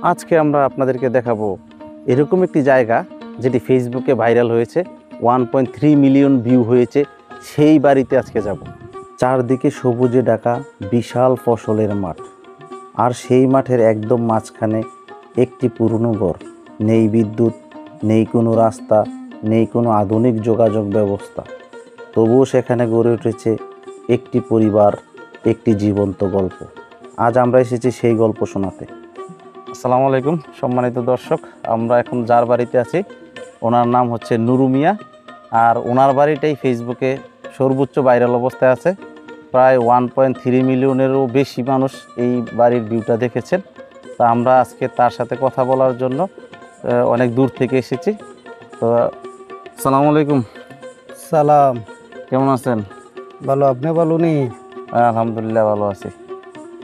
আজকে আমরা আপনাদেরকে দেখাবো এরকম একটি জায়গা যেটি ফেসবুকে ভাইরাল হয়েছে, 1.3 মিলিয়ন ভিউ হয়েছে। সেই বাড়িতে আজকে যাব। চারদিকে সবুজে ঢাকা বিশাল ফসলের মাঠ, আর সেই মাঠের একদম মাঝখানে একটি পুরনো ঘর। নেই বিদ্যুৎ, নেই কোনো রাস্তা, নেই কোনো আধুনিক যোগাযোগ ব্যবস্থা। তবুও সেখানে গড়ে উঠেছে একটি পরিবার, একটি জীবন্ত গল্প। আজ আমরা এসেছি সেই গল্প শোনাতে। আসসালামু আলাইকুম সম্মানিত দর্শক, আমরা এখন যার বাড়িতে আছি ওনার নাম হচ্ছে নুরু মিয়া, আর ওনার বাড়িটাই ফেসবুকে সর্বোচ্চ ভাইরাল অবস্থায় আছে। প্রায় 1.3 মিলিয়নেরও বেশি মানুষ এই বাড়ির ভিউটা দেখেছেন। তো আমরা আজকে তার সাথে কথা বলার জন্য অনেক দূর থেকে এসেছি। তো আসসালামু আলাইকুম। সালাম। কেমন আছেন? ভালো, আপনি ভালো নি? আলহামদুলিল্লাহ ভালো আছি।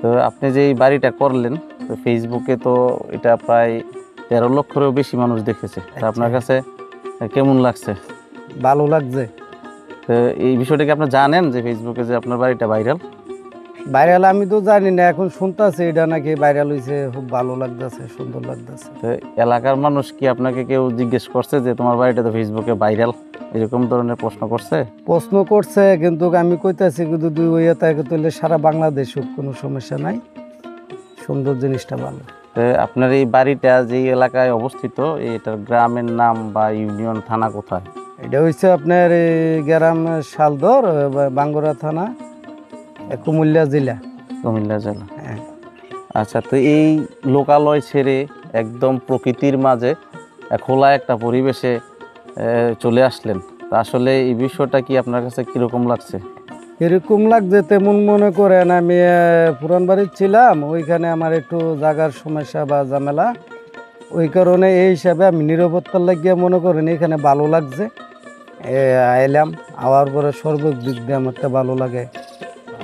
তো আপনি যে এই বাড়িটা করলেন, তো ফেসবুকে তো এটা প্রায় 13 লক্ষেরও বেশি মানুষ দেখেছে। তো আপনার কাছে কেমন লাগছে? ভালো লাগছে। তো এই বিষয়টা কি আপনি জানেন যে ফেসবুকে যে আপনার বাড়িটা ভাইরাল? ভাইরাল আমি তো জানি না, এখন শুনতেছি এটা নাকি ভাইরাল হয়েছে। খুব ভালো লাগতেছে, সুন্দর লাগতেছে। তো এলাকার মানুষ কি আপনাকে কেউ জিজ্ঞেস করছে যে তোমার বাড়িটা তো ফেসবুকে ভাইরাল, এরকম ধরনের প্রশ্ন করছে? প্রশ্ন করছে, কিন্তু আমি কইতাছি কিন্তু দুই হইয়া থাকে তুললে সারা বাংলাদেশ কোনো সমস্যা নাই, সুন্দর জিনিসটা ভালো। তো আপনার এই বাড়িটা যে এলাকায় অবস্থিত, এটার গ্রামের নাম বা ইউনিয়ন, থানা কোথায়? এটা হচ্ছে আপনার গ্রাম শালদর, বাঙ্গুরা থানা, কুমিল্লা জেলা। কুমিল্লা জেলা। হ্যাঁ। আচ্ছা, তো এই লোকালয় ছেড়ে একদম প্রকৃতির মাঝে খোলা একটা পরিবেশে চলে আসলেন। তা আসলে এই বিষয়টা কি আপনার কাছে কীরকম লাগছে? এরকম লাগছে তেমন মনে করেন আমি পুরান বাড়ির ছিলাম, ওইখানে আমার একটু জায়গার সমস্যা বা ঝামেলা, ওই কারণে এই হিসাবে আমি নিরাপত্তার লাগিয়ে মনে করেন এখানে ভালো লাগছে। আইলাম, আওয়ার পরে সর্বদিক দিয়ে আমারটা ভালো লাগে।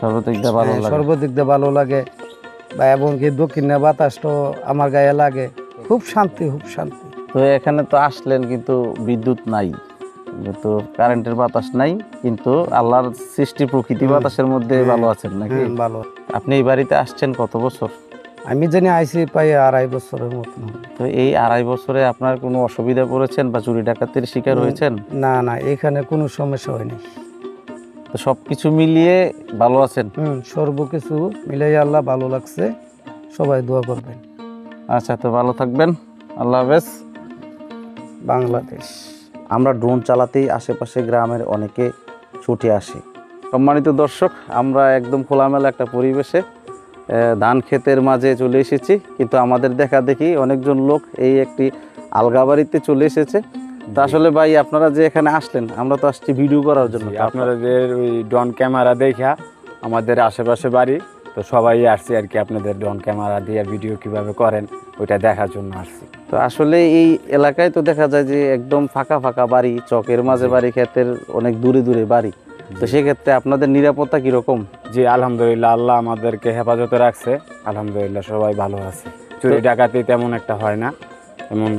সর্বদিক দিয়ে ভালো লাগে? সর্বদিক দিয়ে ভালো লাগে, বা এবং কি দক্ষিণে বাতাসটাও আমার গায়ে লাগে। খুব শান্তি, খুব শান্তি। তো এখানে তো আসলেন কিন্তু বিদ্যুৎ নাই, তো কারেন্টের বাতাস নাই, কিন্তু আল্লাহর সৃষ্টি প্রকৃতি বাতাসের মধ্যে ভালো আছেন নাকি? ভালো। আপনি এই বাড়িতে আসছেন কত বছর? আমি জানি আইসি প্রায় 2.5 বছরের মতন। তো এই 2.5 বছরে আপনার কোনো অসুবিধা পড়েছেন বা চুরি ডাকাতির শিকার হয়েছেন? না না, এখানে কোনো সমস্যা হয়নি। তো সব কিছু মিলিয়ে ভালো আছেন? সর্বকিছু মিলাই আল্লাহ ভালো লাগছে। সবাই দোয়া করবেন। আচ্ছা, তো ভালো থাকবেন। আল্লাহ হাফেজ। বাংলাদেশ। আমরা ড্রোন চালাতেই আশেপাশে গ্রামের অনেকে ছুটে আসে। সম্মানিত দর্শক, আমরা একদম খোলামেলা একটা পরিবেশে ধান ক্ষেতের মাঝে চলে এসেছি, কিন্তু আমাদের দেখা দেখি অনেকজন লোক এই একটি আলগা বাড়িতে চলে এসেছে। তো আসলে ভাই, আপনারা যে এখানে আসলেন, আমরা তো আসছি ভিডিও করার জন্য। আপনাদের ওই ড্রোন ক্যামেরা দেখা আমাদের আশেপাশে বাড়ি, তো সবাই আসছি আর কি আপনাদের ড্রোন ক্যামেরা দিয়ে ভিডিও কিভাবে করেন ওইটা দেখার জন্য আসছি। তো আসলে এই এলাকায় তো দেখা যায় যে একদম ফাঁকা ফাঁকা বাড়ি, চকের মাঝে বাড়ি, ক্ষেতের অনেক দূরে দূরে বাড়ি। তো সেক্ষেত্রে আপনাদের নিরাপত্তা কীরকম? জি আলহামদুলিল্লাহ, আল্লাহ আমাদেরকে হেফাজতে রাখছে। আলহামদুলিল্লাহ সবাই ভালো আছে, চুরি ডাকাতি তেমন একটা হয় না, এমন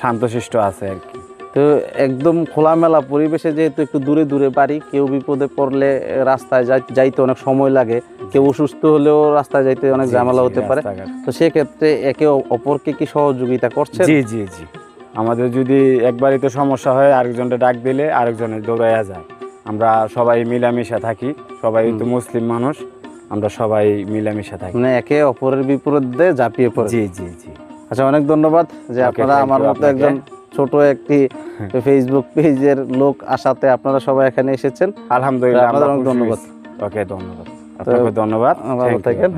শান্তশিষ্ট আছে আর কি। তো একদম খোলামেলা পরিবেশে, যেহেতু একটু দূরে দূরে বাড়ি, কেউ বিপদে পড়লে রাস্তায় যাইতে অনেক সময় লাগে, কেউ অসুস্থ হলেও রাস্তায় যাইতে অনেক ঝামেলা হতে পারে। তো সেক্ষেত্রে একে অপরকে কি সহযোগিতা করছে? জি জি জি, আমাদের যদি একবারই তো সমস্যা হয়, আরেকজনটা ডাক দিলে আরেকজনের দৌড়াইয়া যায়। আমরা সবাই মিলামিশা থাকি, সবাই তো মুসলিম মানুষ, আমরা সবাই মিলামিশা থাকি, মানে একে অপরের বিপদে ঝাঁপিয়ে পড়ে। জি জি জি। আচ্ছা, অনেক ধন্যবাদ যে আপনারা আমার মতো একজন ছোট একটি ফেসবুক পেজের লোক আসাতে আপনারা সবাই এখানে এসেছেন। আলহামদুলিল্লাহ, আপনাদের অনেক ধন্যবাদ। ওকে, ধন্যবাদ, আপনাকে ধন্যবাদ। ভালো থাকেন।